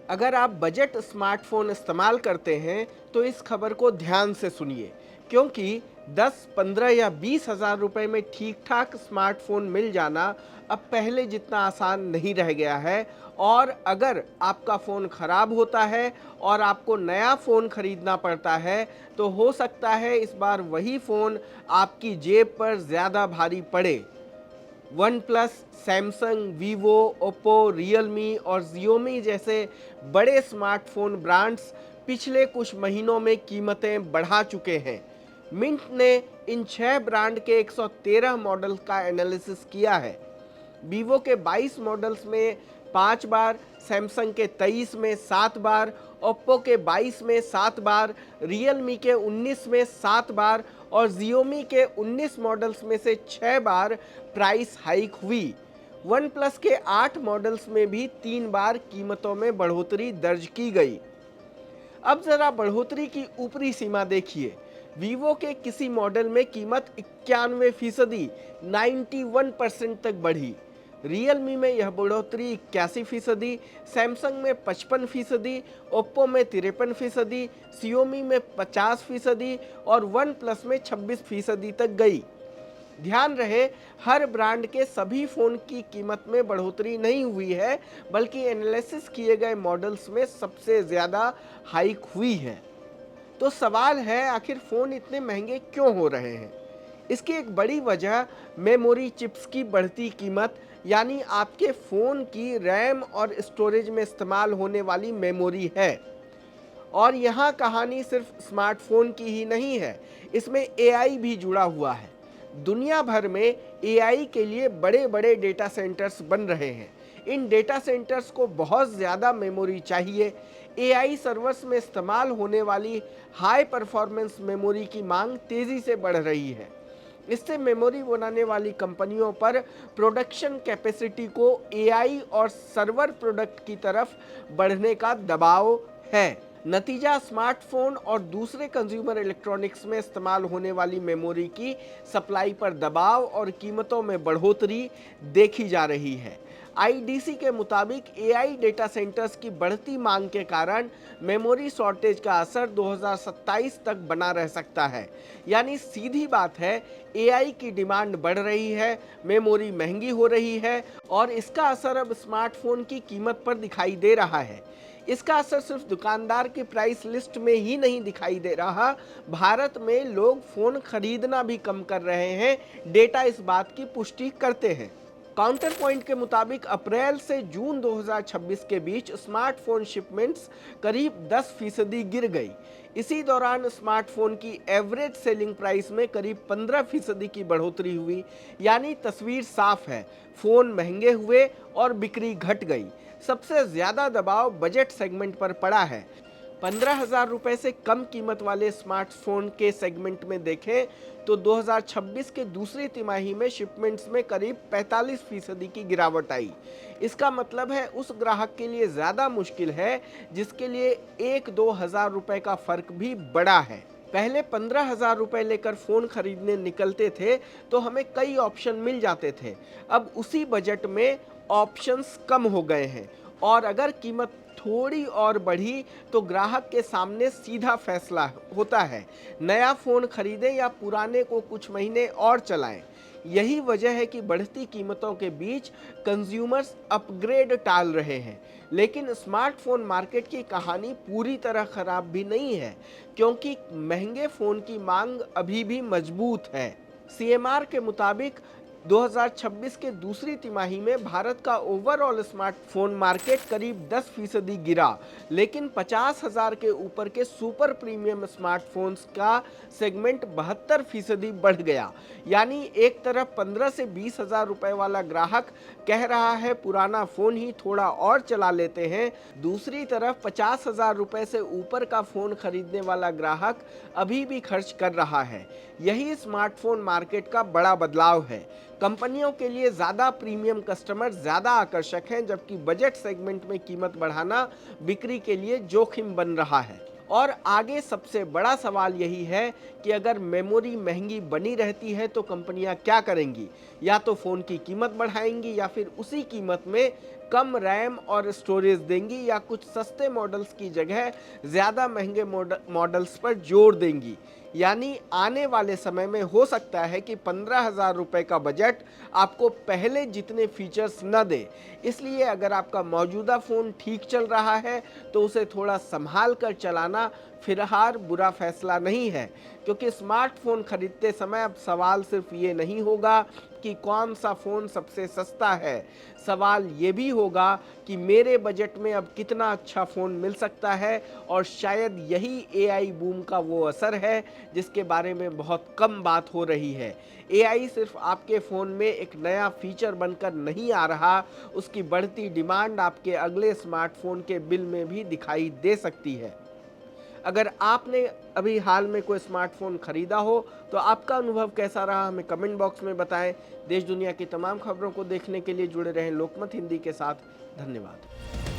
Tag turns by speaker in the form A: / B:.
A: अगर आप budget smartphone इस्तेमाल करते हैं तो इस खबर को ध्यान से सुनिए, क्योंकि 10, 15 या 20 हज़ार रुपए में ठीक ठाक स्मार्टफोन मिल जाना अब पहले जितना आसान नहीं रह गया है। और अगर आपका फ़ोन खराब होता है और आपको नया फ़ोन खरीदना पड़ता है तो हो सकता है इस बार वही फ़ोन आपकी जेब पर ज़्यादा भारी पड़े। One plus, Samsung, Vivo, Oppo, Realme और जियोमी जैसे बड़े स्मार्टफोन ब्रांड्स पिछले कुछ महीनों में कीमतें बढ़ा चुके हैं। मिंट ने इन 6 ब्रांड के 113 मॉडल का एनालिसिस किया है। वीवो के 22 मॉडल्स में 5 बार, सैमसंग के 23 में 7 बार, ओप्पो के 22 में 7 बार, रियलमी के 19 में 7 बार और जियोमी के 19 मॉडल्स में से 6 बार प्राइस हाइक हुई। वन प्लस के 8 मॉडल्स में भी 3 बार कीमतों में बढ़ोतरी दर्ज की गई। अब जरा बढ़ोतरी की ऊपरी सीमा देखिए। वीवो के किसी मॉडल में कीमत 91% 91% तक बढ़ी। रियलमी में यह बढ़ोतरी 81%, सैमसंग में 55%, ओप्पो में 53%, सियोमी में 50% और वन प्लस में 26% तक गई। ध्यान रहे, हर ब्रांड के सभी फोन की कीमत में बढ़ोतरी नहीं हुई है, बल्कि एनालिसिस किए गए मॉडल्स में सबसे ज्यादा हाइक हुई है। तो सवाल है, आखिर फोन इतने महंगे क्यों हो रहे हैं? इसकी एक बड़ी वजह मेमोरी चिप्स की बढ़ती कीमत, यानी आपके फोन की रैम और स्टोरेज में इस्तेमाल होने वाली मेमोरी है। और यहाँ कहानी सिर्फ स्मार्टफोन की ही नहीं है, इसमें एआई भी जुड़ा हुआ है। दुनिया भर में एआई के लिए बड़े बड़े डेटा सेंटर्स बन रहे हैं। इन डेटा सेंटर्स को बहुत ज़्यादा मेमोरी चाहिए। एआई सर्वर्स में इस्तेमाल होने वाली हाई परफॉर्मेंस मेमोरी की मांग तेज़ी से बढ़ रही है। इससे मेमोरी बनाने वाली कंपनियों पर प्रोडक्शन कैपेसिटी को एआई और सर्वर प्रोडक्ट की तरफ बढ़ने का दबाव है। नतीजा, स्मार्टफोन और दूसरे कंज्यूमर इलेक्ट्रॉनिक्स में इस्तेमाल होने वाली मेमोरी की सप्लाई पर दबाव और कीमतों में बढ़ोतरी देखी जा रही है। आईडीसी के मुताबिक एआई डेटा सेंटर्स की बढ़ती मांग के कारण मेमोरी शॉर्टेज का असर 2027 तक बना रह सकता है। यानी सीधी बात है, एआई की डिमांड बढ़ रही है, मेमोरी महंगी हो रही है और इसका असर अब स्मार्टफोन की कीमत पर दिखाई दे रहा है। इसका असर सिर्फ दुकानदार की प्राइस लिस्ट में ही नहीं दिखाई दे रहा, भारत में लोग फोन खरीदना भी कम कर रहे हैं। डेटा इस बात की पुष्टि करते हैं। काउंटर पॉइंट के मुताबिक अप्रैल से जून 2026 के बीच स्मार्टफोन शिपमेंट्स करीब 10% गिर गई। इसी दौरान स्मार्टफोन की एवरेज सेलिंग प्राइस में करीब 15% की बढ़ोतरी हुई। यानी तस्वीर साफ है, फोन महंगे हुए और बिक्री घट गई। सबसे ज्यादा दबाव बजट सेगमेंट पर पड़ा है। 15,000 रुपए से कम कीमत वाले स्मार्टफोन के सेगमेंट में देखें तो 2026 के दूसरी तिमाही में शिपमेंट्स में करीब 45% की गिरावट आई। इसका मतलब है उस ग्राहक के लिए ज़्यादा मुश्किल है जिसके लिए 1-2 हज़ार रुपए का फर्क भी बड़ा है। पहले 15,000 रुपए लेकर फ़ोन खरीदने निकलते थे तो हमें कई ऑप्शन मिल जाते थे। अब उसी बजट में ऑप्शंस कम हो गए हैं और अगर कीमत थोड़ी और बढ़ी तो ग्राहक के सामने सीधा फैसला होता है, नया फ़ोन खरीदें या पुराने को कुछ महीने और चलाएं। यही वजह है कि बढ़ती कीमतों के बीच कंज्यूमर्स अपग्रेड टाल रहे हैं। लेकिन स्मार्टफोन मार्केट की कहानी पूरी तरह खराब भी नहीं है, क्योंकि महंगे फ़ोन की मांग अभी भी मजबूत है। सीएमआर के मुताबिक 2026 के दूसरी तिमाही में भारत का ओवरऑल स्मार्टफोन मार्केट करीब 10% गिरा, लेकिन 50,000 के ऊपर के सुपर प्रीमियम स्मार्टफोन्स का सेगमेंट 72% बढ़ गया। यानी एक तरफ 15 से 20,000 रुपए वाला ग्राहक कह रहा है पुराना फोन ही थोड़ा और चला लेते हैं, दूसरी तरफ 50,000 रुपए से ऊपर का फोन खरीदने वाला ग्राहक अभी भी खर्च कर रहा है। यही स्मार्टफोन मार्केट का बड़ा बदलाव है। कंपनियों के लिए ज़्यादा प्रीमियम कस्टमर ज़्यादा आकर्षक हैं, जबकि बजट सेगमेंट में कीमत बढ़ाना बिक्री के लिए जोखिम बन रहा है। और आगे सबसे बड़ा सवाल यही है कि अगर मेमोरी महंगी बनी रहती है तो कंपनियां क्या करेंगी? या तो फ़ोन की कीमत बढ़ाएंगी या फिर उसी कीमत में कम रैम और स्टोरेज देंगी या कुछ सस्ते मॉडल्स की जगह ज़्यादा महंगे मॉडल्स पर जोर देंगी। यानी आने वाले समय में हो सकता है कि 15,000 रुपए का बजट आपको पहले जितने फीचर्स न दे। इसलिए अगर आपका मौजूदा फ़ोन ठीक चल रहा है तो उसे थोड़ा संभाल कर चलाना फिलहाल बुरा फैसला नहीं है, क्योंकि स्मार्टफोन खरीदते समय अब सवाल सिर्फ ये नहीं होगा कि कौन सा फ़ोन सबसे सस्ता है। सवाल ये भी होगा कि मेरे बजट में अब कितना अच्छा फ़ोन मिल सकता है, और शायद यही एआई बूम का वो असर है जिसके बारे में बहुत कम बात हो रही है। एआई सिर्फ आपके फ़ोन में एक नया फीचर बनकर नहीं आ रहा, उसकी बढ़ती डिमांड आपके अगले स्मार्टफ़ोन के बिल में भी दिखाई दे सकती है। अगर आपने अभी हाल में कोई स्मार्टफ़ोन खरीदा हो, तो आपका अनुभव कैसा रहा हमें कमेंट बॉक्स में बताएं। देश दुनिया की तमाम खबरों को देखने के लिए जुड़े रहें लोकमत हिंदी के साथ। धन्यवाद।